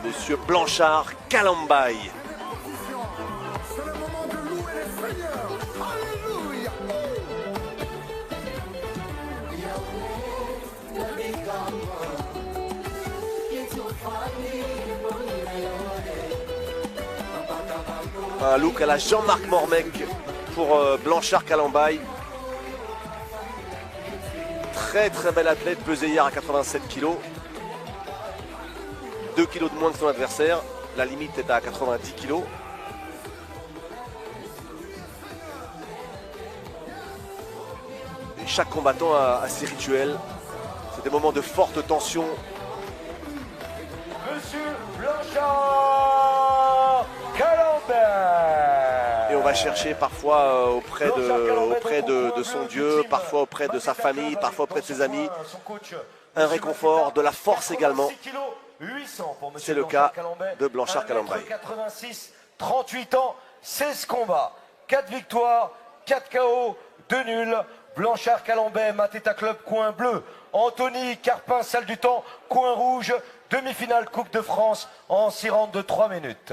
Monsieur Blanchard Calambaye. Un look à la Jean-Marc Mormec pour Blanchard Calambaye. Très très bel athlète, pesé hier à 87 kg. 2 kg de moins que son adversaire. La limite est à 90 kg. Et chaque combattant a ses rituels. C'est des moments de forte tension. Monsieur Blanchard Calambaye. Et on va chercher parfois auprès de son Dieu, parfois auprès de sa famille, parfois auprès de ses amis. Un réconfort, de la force également. C'est le cas de Blanchard Calambaye. 86, 38 ans, 16 combats, 4 victoires, 4 KO, 2 nuls. Blanchard Calambaye, Mateta Club, coin bleu. Anthony Carpin, salle du temps, coin rouge. Demi-finale Coupe de France en 6 rounds de 3 minutes.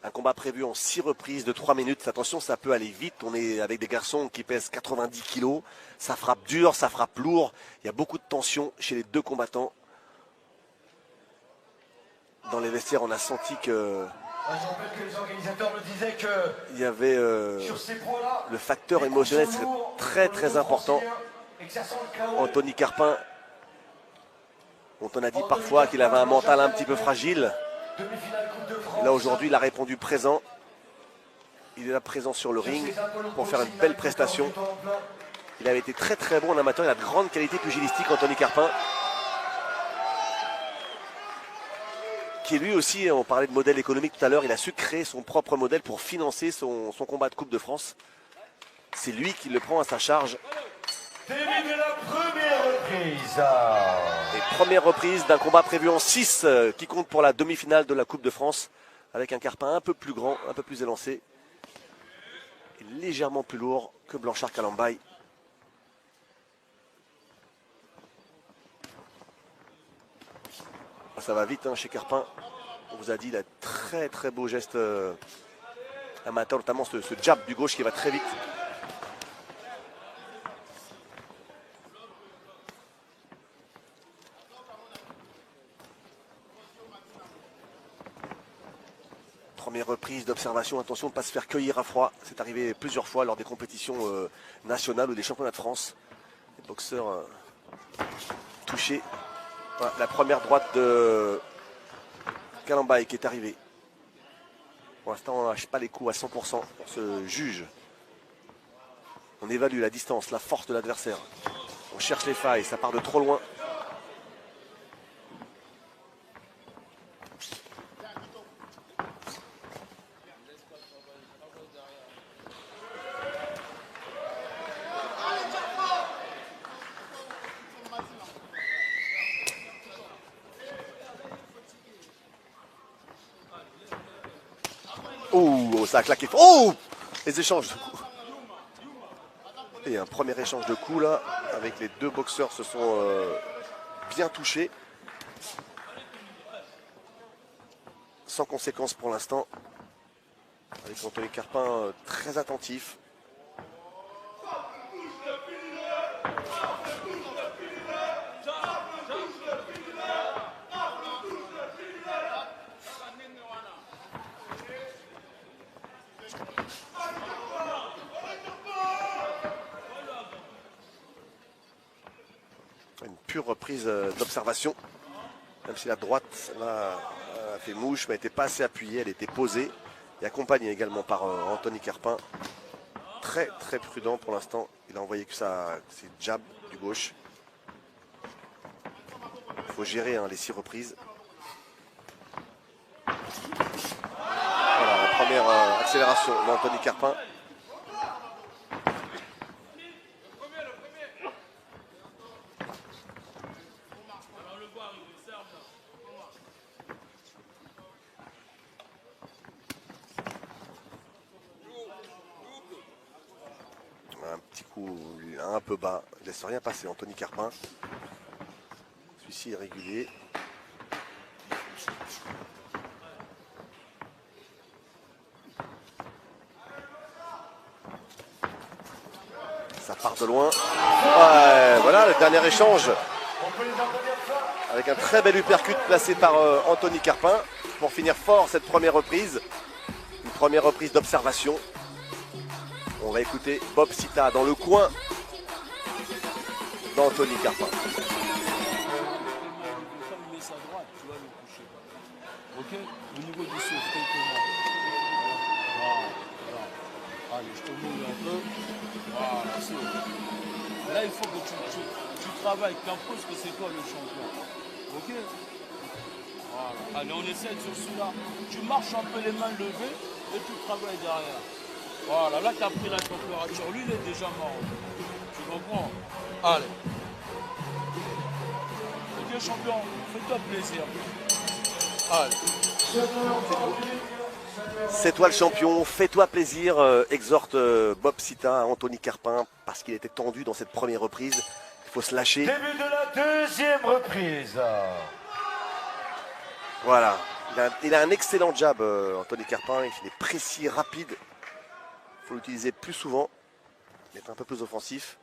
Un combat prévu en 6 reprises de 3 minutes. Attention, ça peut aller vite. On est avec des garçons qui pèsent 90 kg. Ça frappe dur, ça frappe lourd. Il y a beaucoup de tension chez les deux combattants. Dans les vestiaires, on a senti que... Je rappelle que les organisateurs me disaient que il y avait sur ces points-là, le facteur émotionnel serait très très important. Anthony Carpin, dont on a dit parfois qu'il avait un mental un petit peu fragile. Et là aujourd'hui, il a répondu présent. Il est là présent sur le ring pour faire une belle prestation. Il avait été très très bon en amateur. Il a de grandes qualités pugilistiques, Anthony Carpin. Qui lui aussi, on parlait de modèle économique tout à l'heure, il a su créer son propre modèle pour financer son combat de Coupe de France. C'est lui qui le prend à sa charge. Début de la première reprise. Et première reprise d'un combat prévu en 6 qui compte pour la demi-finale de la Coupe de France. Avec un Carpin un peu plus grand, un peu plus élancé. Et légèrement plus lourd que Blanchard Calambaye. Ça va vite hein, chez Carpin. On vous a dit, il a très très beau geste amateur, notamment ce jab du gauche qui va très vite. Première reprise d'observation, attention de ne pas se faire cueillir à froid. C'est arrivé plusieurs fois lors des compétitions nationales ou des championnats de France. Les boxeurs touchés. Voilà, la première droite de Calambaye qui est arrivée. Pour l'instant, on ne lâche pas les coups à 100%. On se juge. On évalue la distance, la force de l'adversaire. On cherche les failles, ça part de trop loin. Oh, ça a claqué. Oh, les échanges de coups. Et un premier échange de coups là, avec les deux boxeurs se sont bien touchés. Sans conséquence pour l'instant. Avec Anthony Carpin très attentif. Une pure reprise d'observation. Même si la droite là, a fait mouche, mais n'était pas assez appuyée, elle était posée. Et accompagnée également par Anthony Carpin. Très très prudent pour l'instant. Il a envoyé que ses jabs du gauche. Il faut gérer hein, les 6 reprises. Voilà, la première accélération d'Anthony Carpin. Un petit coup un peu bas, il laisse rien passer Anthony Carpin. Celui-ci aussi régulier. Ça part de loin. Ouais, voilà le dernier échange. Avec un très bel uppercut placé par Anthony Carpin. Pour finir fort cette première reprise. Une première reprise d'observation. On va écouter Bob Sita dans le coin d'Anthony Carpin. Ok, au niveau du souffle, comment? Voilà. Allez, je te mouille un peu. Voilà, c'est. Là, il faut que tu travailles, que tu imposes que c'est toi le champion. Ok? Voilà. Allez, on essaie sur celui-là. Tu marches un peu les mains levées et tu travailles derrière. Voilà, là, tu as pris la température. Lui, il est déjà mort. Tu comprends? Allez. Ok, champion, fais-toi plaisir. Allez. C'est toi le champion, fais-toi plaisir, exhorte Bob Sita à Anthony Carpin parce qu'il était tendu dans cette première reprise. Il faut se lâcher. Début de la deuxième reprise. Voilà, il a un excellent jab, Anthony Carpin. Il est précis, rapide. Il faut l'utiliser plus souvent, être un peu plus offensif.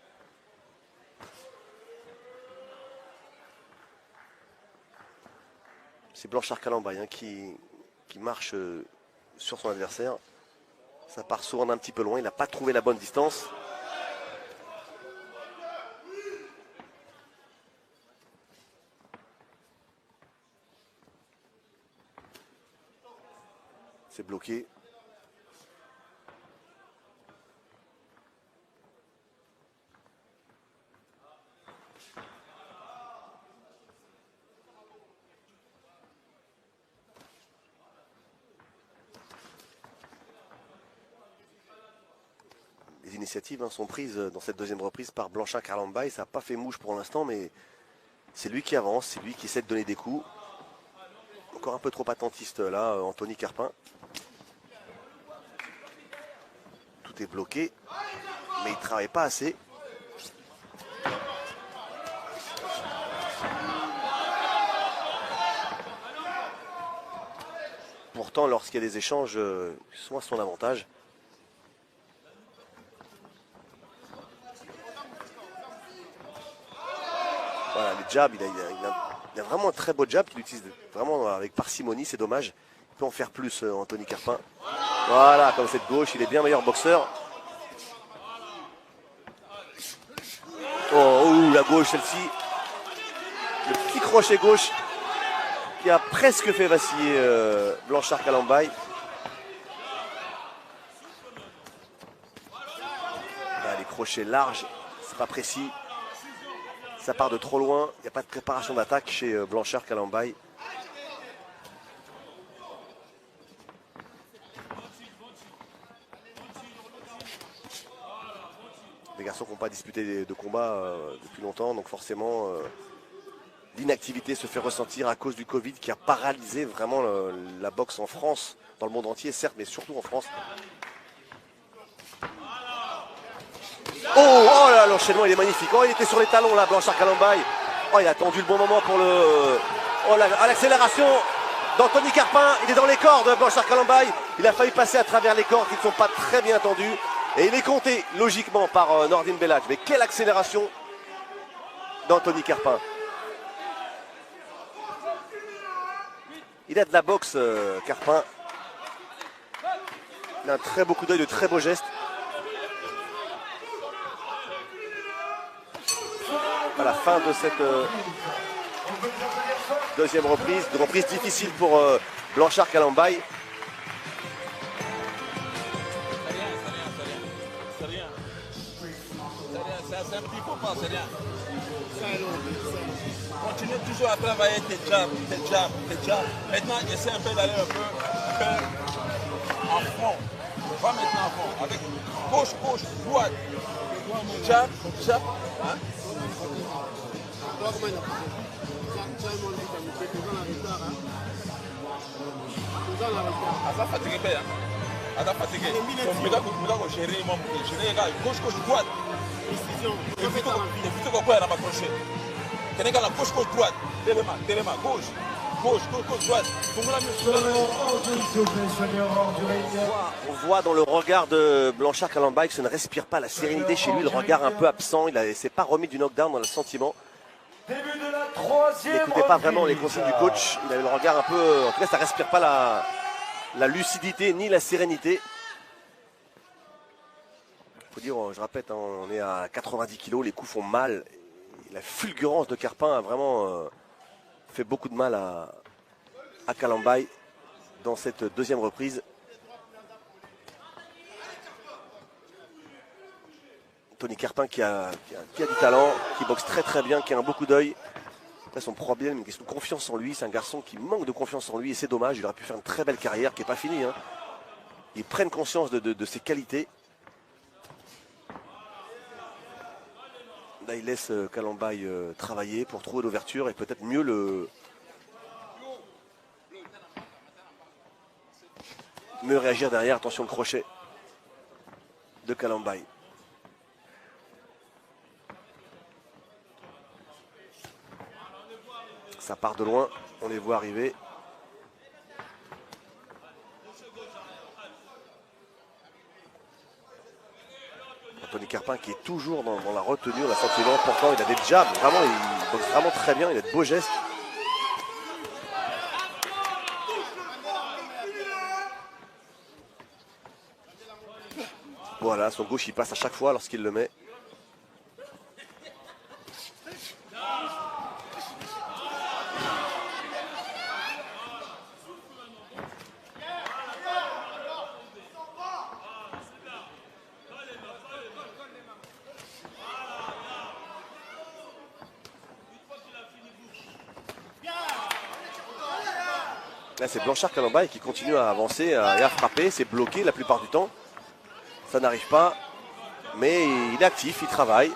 C'est Blanchard Calambaye hein, qui marche sur son adversaire. Ça part souvent d'un petit peu loin. Il n'a pas trouvé la bonne distance. C'est bloqué. Les initiatives sont prises dans cette deuxième reprise par Blanchard Calambaye. Ça n'a pas fait mouche pour l'instant, mais c'est lui qui avance, c'est lui qui essaie de donner des coups. Encore un peu trop attentiste là, Anthony Carpin. Tout est bloqué, mais il ne travaille pas assez. Pourtant, lorsqu'il y a des échanges, ils sont à son avantage. Voilà, les jabs, il a vraiment un très beau jab qu'il utilise vraiment avec parcimonie, c'est dommage. Il peut en faire plus, Anthony Carpin. Voilà, comme cette gauche, il est bien meilleur boxeur. Oh, la gauche, celle-ci. Le petit crochet gauche qui a presque fait vaciller Blanchard Calambaye. Là, les crochets larges, c'est pas précis. Ça part de trop loin, il n'y a pas de préparation d'attaque chez Blanchard Calambaye. Les garçons qui n'ont pas disputé de combat depuis longtemps, donc forcément l'inactivité se fait ressentir à cause du Covid qui a paralysé vraiment la boxe en France, dans le monde entier certes, mais surtout en France. Oh là, l'enchaînement il est magnifique. Oh, il était sur les talons là, Blanchard Calambaye. Oh, il a attendu le bon moment pour le... Oh, l'accélération d'Anthony Carpin. Il est dans les cordes, Blanchard Calambaye. Il a failli passer à travers les cordes qui ne sont pas très bien tendues. Et il est compté logiquement par Nordine Belhadj. Mais quelle accélération d'Anthony Carpin. Il a de la boxe, Carpin. Il a un très beau coup d'œil, de très beaux gestes. À la fin de cette deuxième reprise, une reprise difficile pour Blanchard Calambaye. C'est un petit peu pas, c'est rien. Continue toujours à travailler tes jabs. Maintenant, essaie un peu d'aller un peu en front. Va maintenant en front. Avec gauche, droite. Jab. Hein? Asa fatigué, hein? Asa fatigué. Donc, gérer gauche, droite. Évite quoi, elle n'a pas accroché. Tenez-la gauche, gauche, droite. Téléma, gauche. Gauche, droite. On voit dans le regard de Blanchard Calambaye que ça ne respire pas la sérénité chez lui, le regard un peu absent, il ne s'est pas remis du knockdown dans le sentiment. Début de la troisième. Il n'écoutait pas vraiment les consignes du coach, il avait le regard un peu... En tout cas, ça ne respire pas la lucidité ni la sérénité. Il faut dire, je répète, hein, on est à 90 kg, les coups font mal. La fulgurance de Carpin a vraiment fait beaucoup de mal à Calambaye dans cette deuxième reprise. Tony Carpin qui a du talent, qui boxe très très bien, qui a un beau coup d'œil. Son problème, une question de confiance en lui. C'est un garçon qui manque de confiance en lui et c'est dommage. Il aurait pu faire une très belle carrière qui n'est pas finie. Hein. Ils prennent conscience de ses qualités. Là, il laisse Calambaye travailler pour trouver l'ouverture et peut-être mieux réagir derrière. Attention, le crochet de Calambaye. Ça part de loin, on les voit arriver. Tony Carpin qui est toujours dans la retenue, on a sentiment. Pourtant, il a des jabs, vraiment, il boxe vraiment très bien, il a de beaux gestes. Voilà, son gauche, il passe à chaque fois lorsqu'il le met. Là, c'est Blanchard Calambaye qui continue à avancer et à frapper. C'est bloqué la plupart du temps. Ça n'arrive pas. Mais il est actif, il travaille.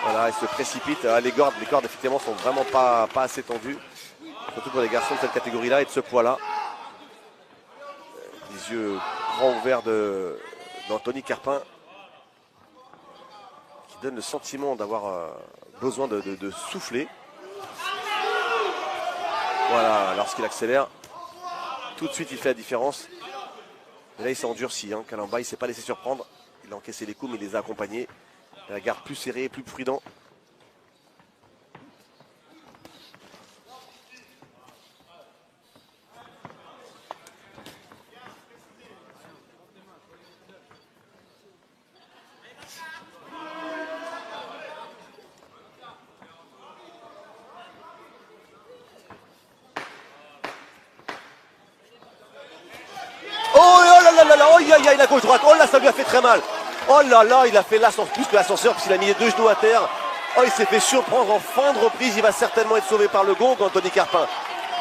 Voilà, il se précipite. Les cordes effectivement sont vraiment pas assez tendues. Surtout pour les garçons de cette catégorie-là et de ce poids-là. Les yeux grands ouverts d'Anthony Carpin. Qui donne le sentiment d'avoir besoin de souffler. Voilà, lorsqu'il accélère, tout de suite il fait la différence. Et là il s'est endurci, hein. Calambaye il ne s'est pas laissé surprendre. Il a encaissé les coups mais il les a accompagnés. Il a la garde plus serrée, plus prudent. La gauche droite, oh là ça lui a fait très mal. Oh là là, il a fait l'ascenseur, plus que l'ascenseur puisqu'il a mis les deux genoux à terre. Oh, il s'est fait surprendre en fin de reprise, il va certainement être sauvé par le gong, Anthony Carpin.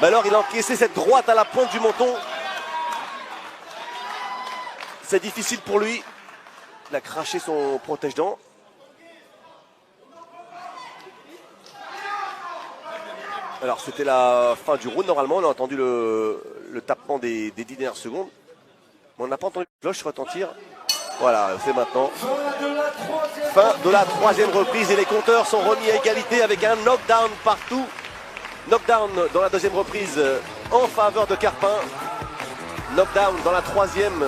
Mais alors il a encaissé cette droite à la pointe du menton. C'est difficile pour lui. Il a craché son protège-dents. Alors c'était la fin du round normalement, on a entendu le tapement des 10 dernières secondes. On n'a pas entendu la cloche retentir. Voilà, c'est maintenant. Fin de la troisième reprise et les compteurs sont remis à égalité avec un knockdown partout. Knockdown dans la deuxième reprise en faveur de Carpin. Knockdown dans la troisième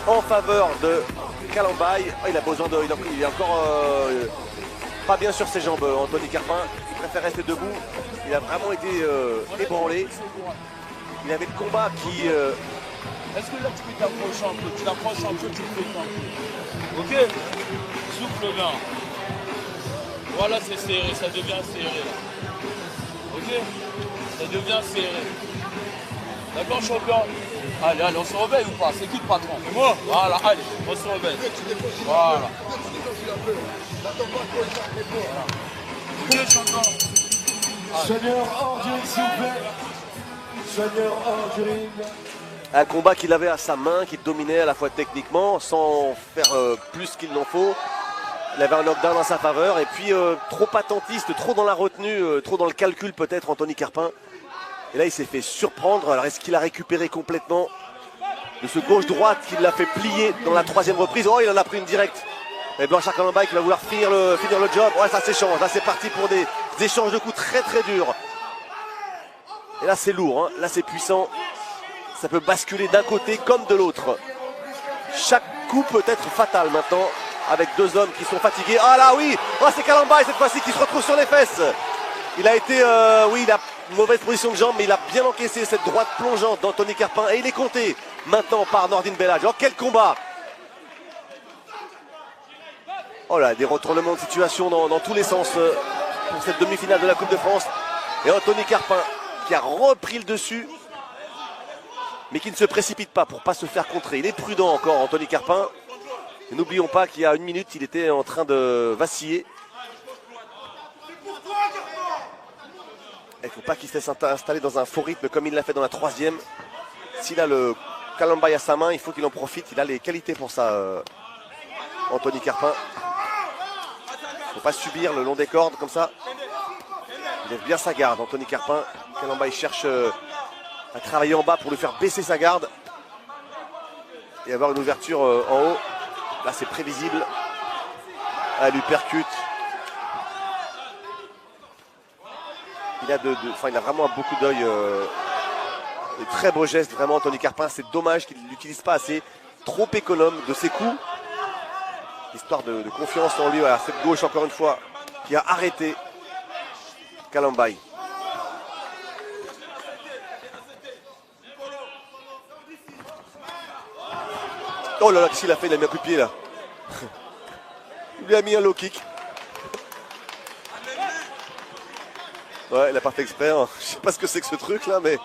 en faveur de Calambaye. Oh, il a besoin de... Il est encore pas bien sur ses jambes, Anthony Carpin. Il préfère rester debout. Il a vraiment été ébranlé. Il avait le combat qui... Est-ce que là tu peux t'approcher un peu? Tu t'approches un peu, tu le fais un peu. Ok? Souffle bien. Voilà, c'est serré, ça devient serré là. Ok? Ça devient serré. D'accord, champion? Allez, on se réveille ou pas? C'est qui le patron? C'est moi. Voilà, allez, on se réveille. Voilà. Ok, champion? Seigneur hors du ring, s'il vous plaît. Seigneur hors du ring. Un combat qu'il avait à sa main, qui dominait à la fois techniquement, sans faire plus qu'il n'en faut. Il avait un knockdown en sa faveur, et puis trop attentiste, trop dans la retenue, trop dans le calcul peut-être, Anthony Carpin. Et là, il s'est fait surprendre. Alors, est-ce qu'il a récupéré complètement de ce gauche-droite qui l'a fait plier dans la troisième reprise? Oh, il en a pris une directe. Et Blanchard Calambaye qui va vouloir finir le job. Ouais, ça s'échange. Là, c'est parti pour des échanges de coups très très durs. Et là c'est lourd, hein. Là c'est puissant. Ça peut basculer d'un côté comme de l'autre. Chaque coup peut être fatal maintenant avec deux hommes qui sont fatigués. Ah là oui, oh, c'est Kalambay cette fois-ci qui se retrouve sur les fesses. Il a été, oui, il a une mauvaise position de jambe, mais il a bien encaissé cette droite plongeante d'Anthony Carpin. Et il est compté maintenant par Nordin Belhadj. Oh quel combat! Oh là, des retournements de situation dans tous les sens pour cette demi-finale de la Coupe de France. Et Anthony Carpin qui a repris le dessus, mais qui ne se précipite pas pour ne pas se faire contrer. Il est prudent encore, Anthony Carpin. Et n'oublions pas qu'il y a une minute, il était en train de vaciller. Il ne faut pas qu'il se laisse installer dans un faux rythme comme il l'a fait dans la troisième. S'il a le Kalambay à sa main, il faut qu'il en profite. Il a les qualités pour ça, Anthony Carpin. Il ne faut pas subir le long des cordes comme ça. Il lève bien sa garde, Anthony Carpin. Kalambay cherche à travailler en bas pour lui faire baisser sa garde et avoir une ouverture en haut. Là c'est prévisible. Elle lui percute. Il a vraiment beaucoup d'œil. De très beaux gestes vraiment Anthony Carpin. C'est dommage qu'il ne l'utilise pas assez. Trop économe de ses coups. Histoire de confiance en lui. Voilà, cette gauche encore une fois qui a arrêté Kalambay. Oh là là, qu'est-ce qu'il a fait? Il a mis un coup de pied là. Il lui a mis un low kick. Ouais, il n'a pas fait exprès. Hein. Je sais pas ce que c'est que ce truc là, mais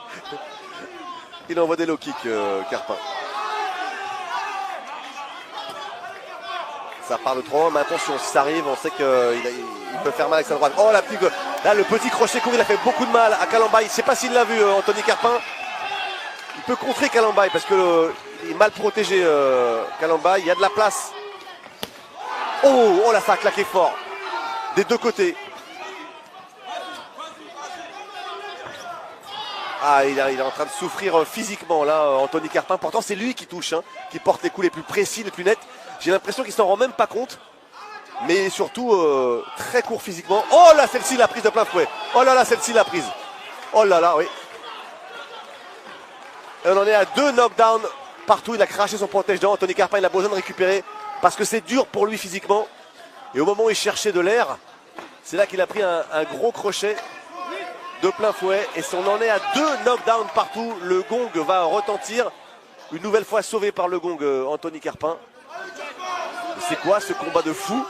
il envoie des low kicks, Carpin. Ça part de trop loin, mais attention, si ça arrive, on sait qu'il peut faire mal avec sa droite. Oh la petite. Là, le petit crochet court, il a fait beaucoup de mal à Kalambay. Je ne sais pas s'il l'a vu, Anthony Carpin. Il peut contrer Kalambay parce que il est mal protégé, Kalambay. Il y a de la place. Oh là, ça a claqué fort. Des deux côtés. Ah, il est en train de souffrir physiquement, là, Anthony Carpin. Pourtant, c'est lui qui touche, hein, qui porte les coups les plus précis, les plus nets. J'ai l'impression qu'il s'en rend même pas compte. Mais surtout, très court physiquement. Oh là, celle-ci, la prise de plein fouet. Oh là là, celle-ci, la prise. Oh là là, oui. Et on en est à 2 knockdowns partout. Il a craché son protège-dents. Anthony Carpin, il a besoin de récupérer parce que c'est dur pour lui physiquement. Et au moment où il cherchait de l'air, c'est là qu'il a pris un gros crochet de plein fouet. Et si on en est à 2 knockdowns partout, le gong va retentir. Une nouvelle fois sauvé par le gong, Anthony Carpin. C'est quoi ce combat de fou?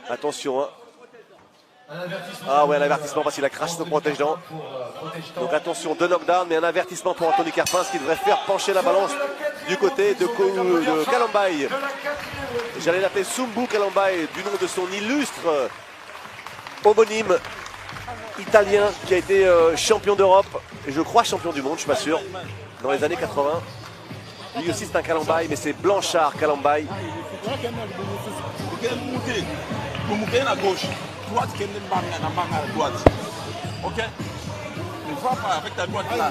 Attention, hein. Ah ouais, un avertissement parce qu'il a craché son protège-dents. Donc attention, 2 knockdowns, mais un avertissement pour Anthony Carpin, ce qui devrait faire pencher la balance du côté de Kalambay. J'allais l'appeler Sumbu Kalambay, du nom de son illustre homonyme italien qui a été champion d'Europe, et je crois champion du monde, je suis pas sûr, dans les années 80. Lui aussi c'est un Kalambay, mais c'est Blanchard Kalambay. Vous montez à gauche, droite qui est à droite. Ok? Ne va pas avec ta droite là.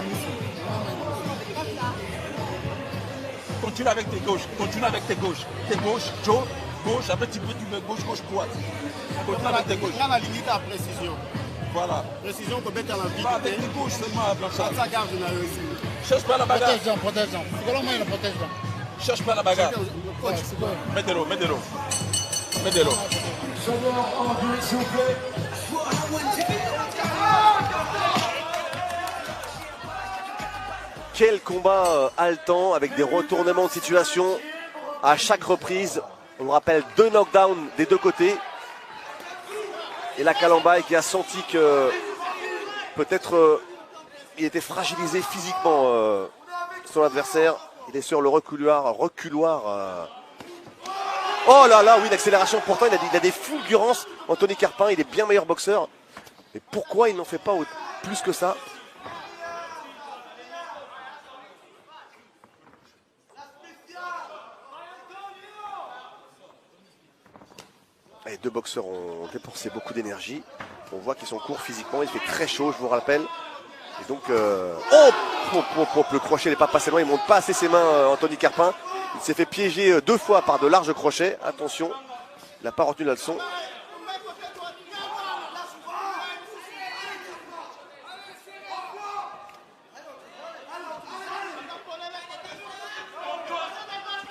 Continue avec tes gauches, continue avec tes gauches. Tes gauches, Joe, gauche, après tu mets gauche, gauche, droite. Continue avec tes gauches. Prends la limite à précision. Voilà. Précision peut mettre à la vie. Pas avec tes gauches seulement, Blanchard. Ça garde une réussite. Cherche pas la bagarre. Protège-en, protège-en. C'est comment il protège-en? Cherche pas la bagarre. Mets-le, mets-le. Mets-le. Quel combat haletant avec des retournements de situation à chaque reprise. On me rappelle 2 knockdowns des deux côtés. Et la Kalambay qui a senti que peut-être il était fragilisé physiquement, son adversaire. Il est sur le reculoir. Oh là là, oui, l'accélération. Pourtant, il a des fulgurances. Anthony Carpin, il est bien meilleur boxeur. Mais pourquoi il n'en fait pas plus que ça? Les deux boxeurs ont dépensé beaucoup d'énergie. On voit qu'ils sont courts physiquement. Il fait très chaud, je vous rappelle. Et donc, le crochet n'est pas passé loin. Il ne monte pas assez ses mains, Anthony Carpin. Il s'est fait piéger 2 fois par de larges crochets. Attention, il n'a pas retenu la leçon.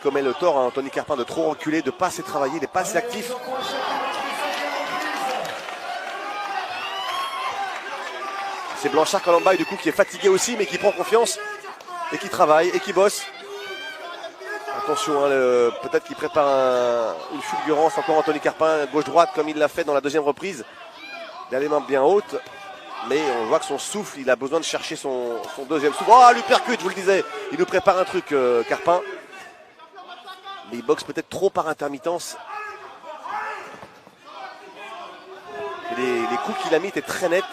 commet le tort à Anthony Carpin de trop reculer, de pas assez travailler, il n'est pas assez actif. C'est Blanchard Kalambay du coup qui est fatigué aussi mais qui prend confiance et qui travaille et qui bosse. Attention, hein, peut-être qu'il prépare une fulgurance encore Anthony Carpin, gauche-droite comme il l'a fait dans la deuxième reprise. Il a les mains bien hautes, mais on voit que son souffle, il a besoin de chercher son deuxième souffle. Oh, l'uppercut, je vous le disais, il nous prépare un truc Carpin. Mais il boxe peut-être trop par intermittence. Les coups qu'il a mis étaient très nets.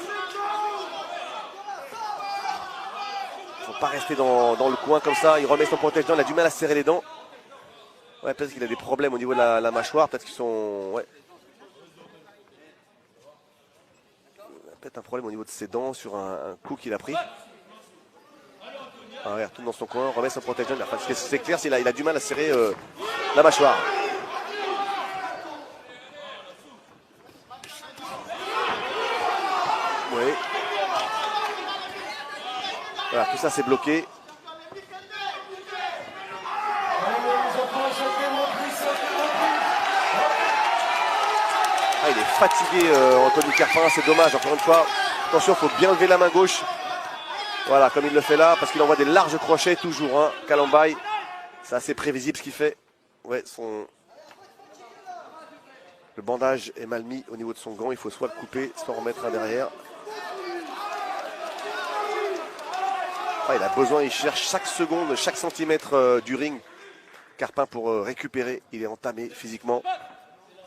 Il ne faut pas rester dans le coin comme ça. Il remet son protège-dents, il a du mal à serrer les dents. Ouais, peut-être qu'il a des problèmes au niveau de la mâchoire. Peut-être qu'ils sont... Ouais. Peut-être un problème au niveau de ses dents sur un coup qu'il a pris. Ah, il retourne dans son coin, remet son protège-dents. Enfin, c'est clair, il a du mal à serrer la mâchoire. Oui. Voilà, tout ça c'est bloqué. Ah, il est fatigué Anthony Carpin, c'est dommage encore une fois. Attention, il faut bien lever la main gauche. Voilà, comme il le fait là, parce qu'il envoie des larges crochets toujours. Hein. Kalambay, c'est assez prévisible ce qu'il fait. Ouais, le bandage est mal mis au niveau de son gant. Il faut soit le couper, soit remettre un derrière. Ah, il a besoin, il cherche chaque seconde, chaque centimètre du ring. Carpin pour récupérer. Il est entamé physiquement.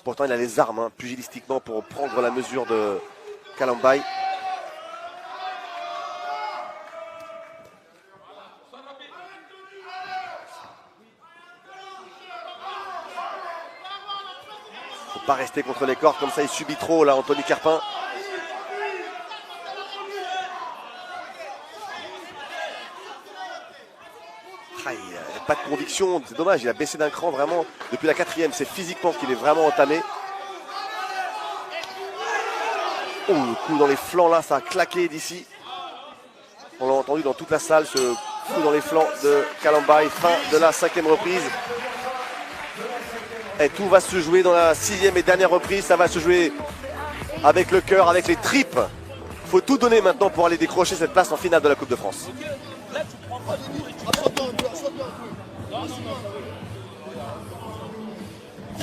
Pourtant, il a les armes, hein, pugilistiquement, pour prendre la mesure de Kalambay. Faut pas rester contre les cordes, comme ça il subit trop là, Anthony Carpin. Ah, il n'a pas de conviction, c'est dommage, il a baissé d'un cran vraiment depuis la quatrième. C'est physiquement qu'il est vraiment entamé. Oh, le coup dans les flancs là, ça a claqué d'ici. On l'a entendu dans toute la salle, ce coup dans les flancs de Kalambay. Fin de la cinquième reprise. Et tout va se jouer dans la sixième et dernière reprise. Ça va se jouer avec le cœur, avec les tripes. Il faut tout donner maintenant pour aller décrocher cette place en finale de la Coupe de France. Là, tu prends pas le coup et tu...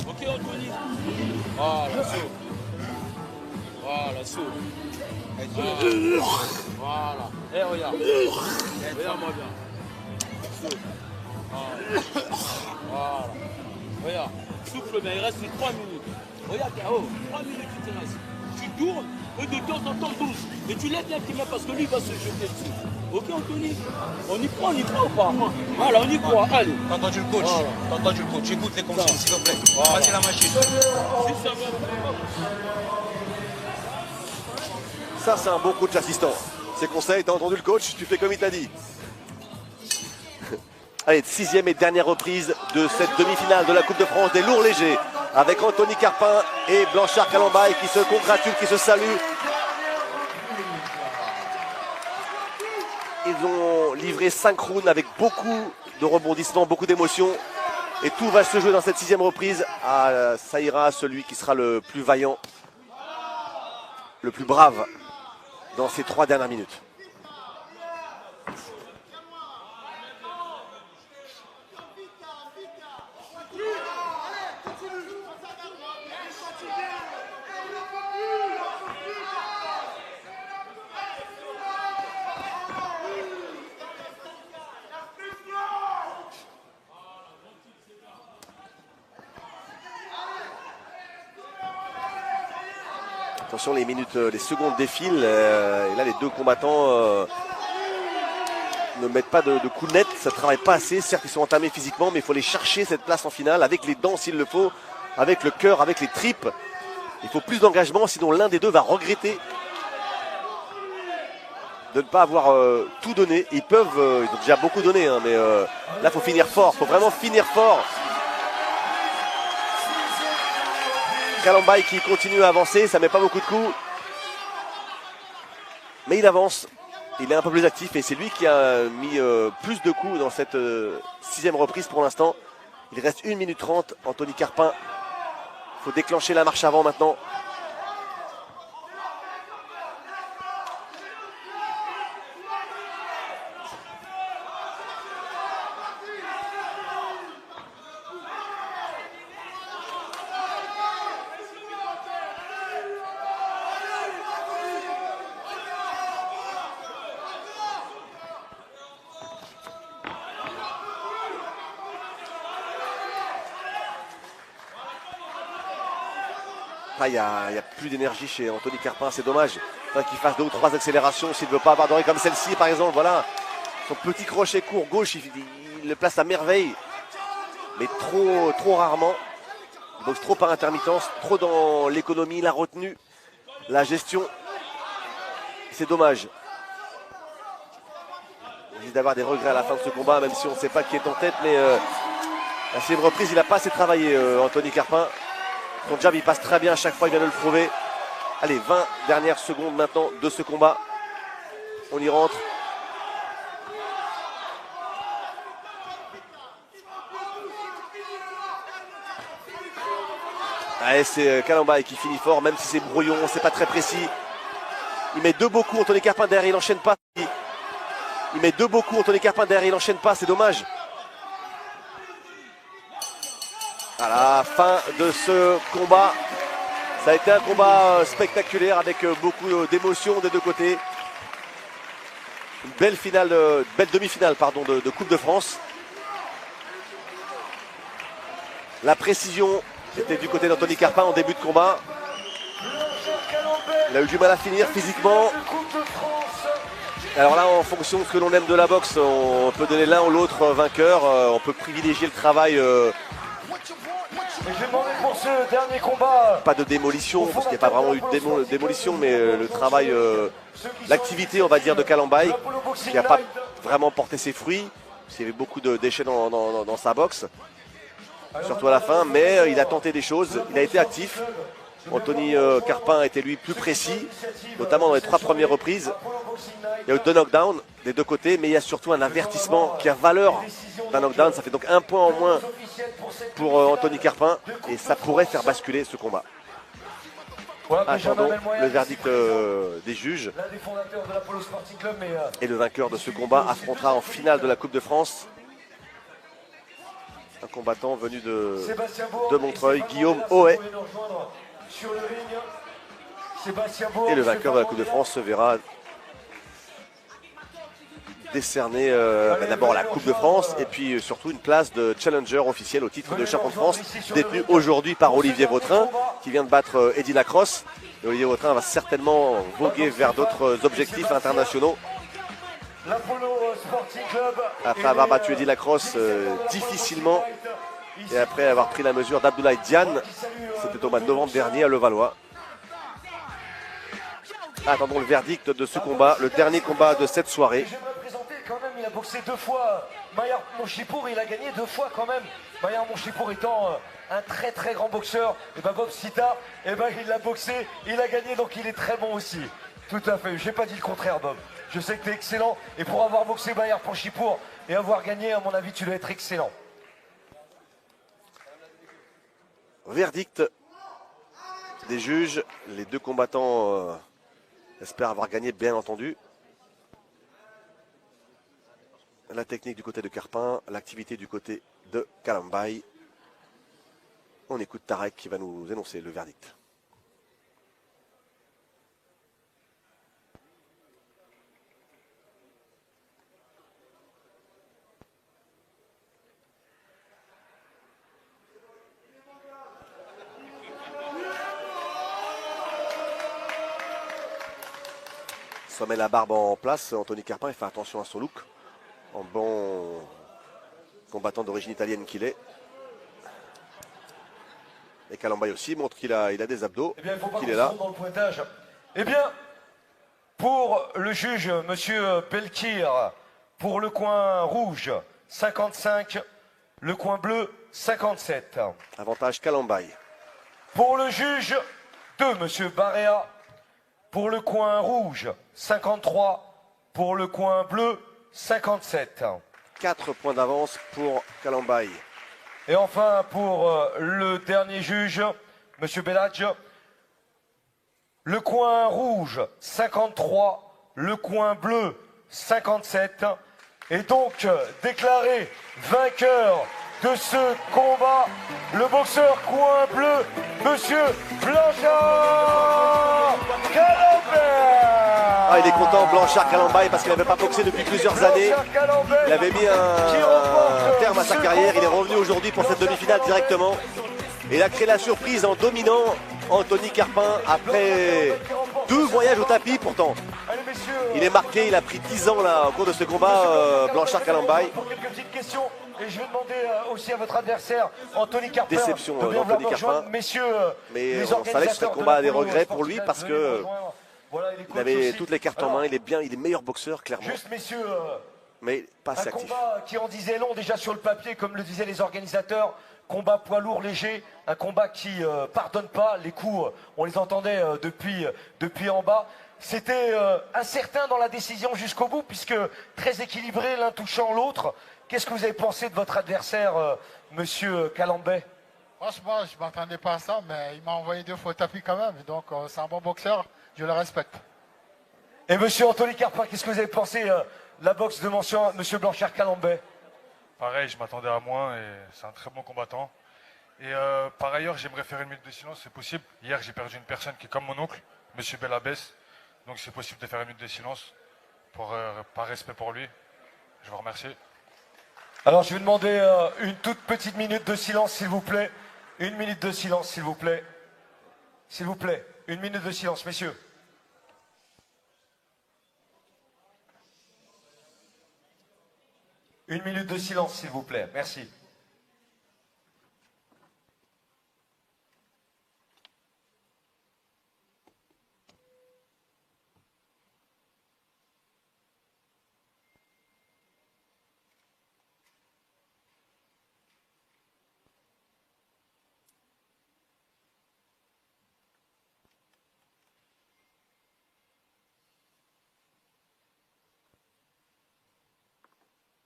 Ok, Anthony. Voilà, saut. Voilà, saut. Voilà. Eh, regarde. Regarde-moi bien. Saut. Voilà. Regarde. Souffle bien, il reste 3 minutes. Regarde, KO. 3 minutes, il te reste. Tu tournes et de temps en temps, bouge. Et tu lèves bien tes mains parce que lui, il va se jeter dessus. Ok, Anthony? On y croit ou pas? Voilà, on y croit. Allez. T'as entendu le coach? Voilà. T'as entendu le coach? Écoute les consignes, s'il te plaît. Voilà. Vas-y la machine. Si ça va, Ça, c'est un bon coach assistant. Ses conseils, t'as entendu le coach, tu fais comme il t'a dit. Allez, sixième et dernière reprise de cette demi-finale de la Coupe de France des lourds légers. Avec Anthony Carpin et Blanchard Kalambay qui se congratulent, qui se saluent. Ils ont livré 5 rounds avec beaucoup de rebondissements, beaucoup d'émotions. Et tout va se jouer dans cette sixième reprise. Ah, ça ira à celui qui sera le plus vaillant, le plus brave dans ces 3 dernières minutes. Attention, les minutes, les secondes défilent. Et là, les deux combattants ne mettent pas de coups nets. Ça ne travaille pas assez. Certes, ils sont entamés physiquement, mais il faut les chercher cette place en finale avec les dents s'il le faut, avec le cœur, avec les tripes. Il faut plus d'engagement, sinon l'un des deux va regretter de ne pas avoir tout donné. Ils peuvent, ils ont déjà beaucoup donné, hein, mais là, il faut finir fort. Il faut vraiment finir fort. Kalambay qui continue à avancer, ça met pas beaucoup de coups. Mais il avance, il est un peu plus actif et c'est lui qui a mis plus de coups dans cette sixième reprise pour l'instant. Il reste 1 minute 30. Anthony Carpin. Il faut déclencher la marche avant maintenant. Ah, il n'y a plus d'énergie chez Anthony Carpin, c'est dommage. Il faudrait qu'il fasse 2 ou 3 accélérations s'il ne veut pas avoir d'oreille comme celle-ci par exemple. Voilà, son petit crochet court gauche, il le place à merveille, mais trop rarement. Il boxe trop par intermittence, trop dans l'économie, la retenue, la gestion. C'est dommage. Il risque d'avoir des regrets à la fin de ce combat, même si on ne sait pas qui est en tête, mais la 6e reprise, il n'a pas assez travaillé, Anthony Carpin. Son jab, il passe très bien à chaque fois, il vient de le prouver. Allez, 20 dernières secondes maintenant de ce combat. On y rentre. Allez, c'est Kalambay qui finit fort, même si c'est brouillon, c'est pas très précis. Il met 2 beaux coups, Anthony Carpin derrière, il n'enchaîne pas. Il met 2 beaux coups, Anthony Carpin derrière, il n'enchaîne pas, c'est dommage. À la fin de ce combat, ça a été un combat spectaculaire avec beaucoup d'émotions des deux côtés. Une belle finale, belle demi-finale pardon, de Coupe de France. La précision était du côté d'Anthony Carpin en début de combat. Il a eu du mal à finir physiquement. Alors là, en fonction de ce que l'on aime de la boxe, on peut donner l'un ou l'autre vainqueur. On peut privilégier le travail. Et je vais demander pour ce dernier combat. Pas de démolition, parce qu'il n'y a pas vraiment eu de démolition, mais le travail, l'activité, on va dire, de Kalambay, qui n'a pas vraiment porté ses fruits, parce qu'il y avait beaucoup de déchets dans sa boxe, surtout à la fin, mais il a tenté des choses, il a été actif. Anthony Carpin était lui plus précis, notamment dans les 3 premières reprises. Il y a eu 2 knockdowns des deux côtés, mais il y a surtout un avertissement qui a valeur d'un knockdown. Ça fait donc 1 point en moins pour Anthony Carpin et ça pourrait faire basculer ce combat. Attendons le verdict des juges. Et le vainqueur de ce combat affrontera en finale de la Coupe de France un combattant venu de Montreuil, Guillaume Hoet. Et le vainqueur de la Coupe de France se verra décerner d'abord la Coupe de France et puis surtout une place de challenger officiel au titre de champion de France, détenu aujourd'hui par Olivier Vautrin qui vient de battre Eddie Lacrosse. Et Olivier Vautrin va certainement voguer vers d'autres objectifs internationaux. Après avoir battu Eddie Lacrosse difficilement et après avoir pris la mesure d'Abdoulaye Diane, c'était au mois de novembre dernier à Levallois. Attendons le verdict de ce combat, le dernier combat de cette soirée. Quand même, il a boxé 2 fois. Mayar Monchipour, il a gagné 2 fois quand même. Mayar Monchipour étant un très grand boxeur. Et ben Bob Sita, et ben il l'a boxé, il a gagné, donc il est très bon aussi. Tout à fait. J'ai pas dit le contraire, Bob. Je sais que tu es excellent. Et pour avoir boxé Mayar Monchipour et avoir gagné, à mon avis, tu dois être excellent. Verdict des juges. Les 2 combattants espèrent avoir gagné, bien entendu. La technique du côté de Carpin, l'activité du côté de Kalambay. On écoute Tarek qui va nous énoncer le verdict. Se met la barbe en place, Anthony Carpin, il fait attention à son look. En bon combattant d'origine italienne qu'il est. Et Kalambay aussi montre qu'il a des abdos, qu'il est là. Dans le pointage. Eh bien, pour le juge, monsieur Pelkir, pour le coin rouge, 55, le coin bleu, 57. Avantage Kalambay. Pour le juge de monsieur Barea, pour le coin rouge, 53, pour le coin bleu, 57. 4 points d'avance pour Kalambay. Et enfin, pour le dernier juge, Monsieur Belladj, le coin rouge 53, le coin bleu 57, et donc déclaré vainqueur de ce combat, le boxeur coin bleu, Monsieur Blanchard Calambert. Ah, il est content, Blanchard Calambert, parce qu'il n'avait pas boxé depuis plusieurs années. Il avait mis un terme à sa carrière. Il est revenu aujourd'hui pour cette demi-finale directement. Et il a créé la surprise en dominant Anthony Carpin après 2 voyages au tapis pourtant. Il est marqué, il a pris 10 ans là au cours de ce combat, Blanchard Calambert. Quelques petites questions. Et je vais demander aussi à votre adversaire, Anthony Carpin, déception de bien d'Anthony Carpin. Messieurs, mais on savait que ce combat a des regrets pour lui parce que voilà, il avait toutes les cartes en main. Il est bien, il est meilleur boxeur clairement. Juste messieurs, mais pas assez un actif. combat qui en disait long déjà sur le papier, comme le disaient les organisateurs. Combat poids lourd léger, un combat qui pardonne pas. Les coups, on les entendait depuis en bas. C'était incertain dans la décision jusqu'au bout, puisque très équilibré, l'un touchant l'autre. Qu'est-ce que vous avez pensé de votre adversaire, Monsieur Calambert? Franchement, je ne m'attendais pas à ça, mais il m'a envoyé 2 fois au tapis quand même. Donc, c'est un bon boxeur, je le respecte. Et Monsieur Anthony Carpin, qu'est-ce que vous avez pensé de la boxe de Monsieur Blanchard Calambert? Pareil, je m'attendais à moins et c'est un très bon combattant. Et par ailleurs, j'aimerais faire une minute de silence, c'est possible. Hier, j'ai perdu une personne qui est comme mon oncle, Monsieur Belabès. Donc c'est possible de faire une minute de silence par respect pour lui. Je vous remercie. Alors je vais demander une toute petite minute de silence, s'il vous plaît. Une minute de silence, s'il vous plaît. S'il vous plaît, une minute de silence, messieurs. Une minute de silence, s'il vous plaît. Merci.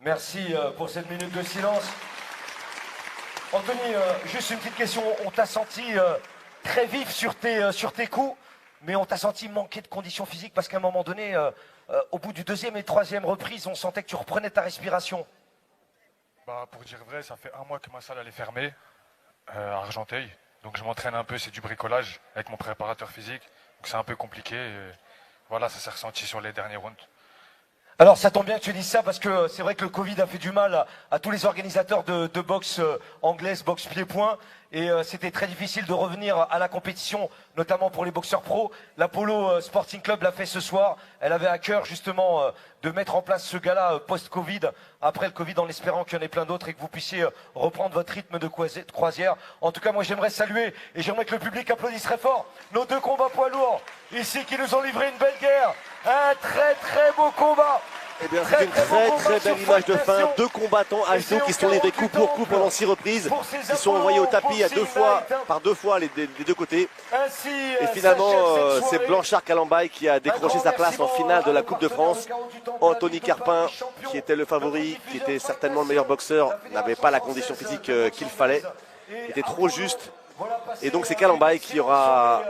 Merci pour cette minute de silence. Anthony, juste une petite question. On t'a senti très vif sur tes coups, mais on t'a senti manquer de conditions physiques parce qu'à un moment donné, au bout du 2e et 3e reprise, on sentait que tu reprenais ta respiration. Bah, pour dire vrai, ça fait 1 mois que ma salle elle est fermée à Argenteuil. Donc je m'entraîne un peu, c'est du bricolage avec mon préparateur physique. Donc c'est un peu compliqué. Et voilà, ça s'est ressenti sur les derniers rounds. Alors ça tombe bien que tu dises ça parce que c'est vrai que le Covid a fait du mal à tous les organisateurs de boxe anglaise, boxe pied-point. Et c'était très difficile de revenir à la compétition, notamment pour les boxeurs pros. L'Apollo Sporting Club l'a fait ce soir. Elle avait à cœur justement de mettre en place ce gala post-Covid, après le Covid, en espérant qu'il y en ait plein d'autres et que vous puissiez reprendre votre rythme de croisière. En tout cas, moi j'aimerais saluer et j'aimerais que le public applaudisse très fort nos 2 combats poids lourds ici qui nous ont livré une belle guerre. Un très très beau combat. Eh bien, c'est une très belle image de fin. 2 combattants à genoux qui se sont livrés coup pour coup pendant 6 reprises. Qui sont envoyés au tapis à 2 fois, par 2 fois les 2 côtés. Et finalement, c'est Blanchard Calambert qui a décroché sa place en finale de la Coupe de France. Anthony Carpin, qui était le favori, qui était certainement le meilleur boxeur, n'avait pas la condition physique qu'il fallait. Il était trop juste. Et donc c'est Calambert qui aura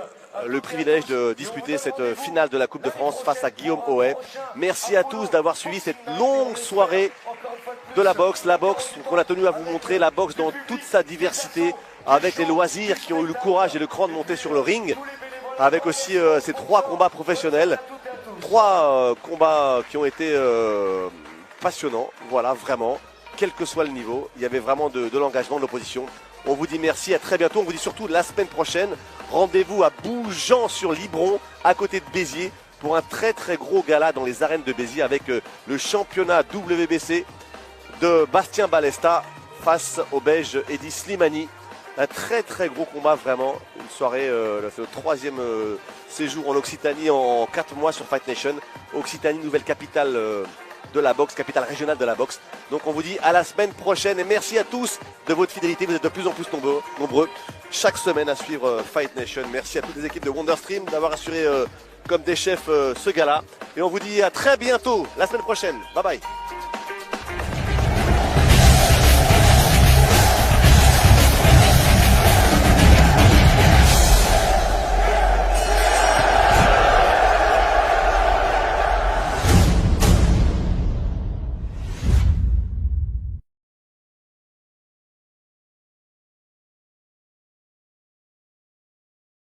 le privilège de disputer cette finale de la Coupe de France face à Guillaume Houet. Merci à tous d'avoir suivi cette longue soirée de la boxe qu'on a tenu à vous montrer, la boxe dans toute sa diversité, avec les loisirs qui ont eu le courage et le cran de monter sur le ring, avec aussi ces 3 combats professionnels, 3 combats qui ont été passionnants, voilà, vraiment, quel que soit le niveau, il y avait vraiment de l'engagement de l'opposition. On vous dit merci, à très bientôt. On vous dit surtout la semaine prochaine, rendez-vous à Bougeant-sur-Libron, à côté de Béziers, pour un très très gros gala dans les arènes de Béziers avec le championnat WBC de Bastien Balesta face au Belge Eddy Slimani. Un très très gros combat, vraiment. Une soirée, c'est le 3e séjour en Occitanie en 4 mois sur Fight Nation. Occitanie, nouvelle capitale de la boxe, capitale régionale de la boxe. Donc on vous dit à la semaine prochaine et merci à tous de votre fidélité. Vous êtes de plus en plus nombreux chaque semaine à suivre Fight Nation. Merci à toutes les équipes de Wonderstream d'avoir assuré comme des chefs ce gala. Et on vous dit à très bientôt la semaine prochaine. Bye bye.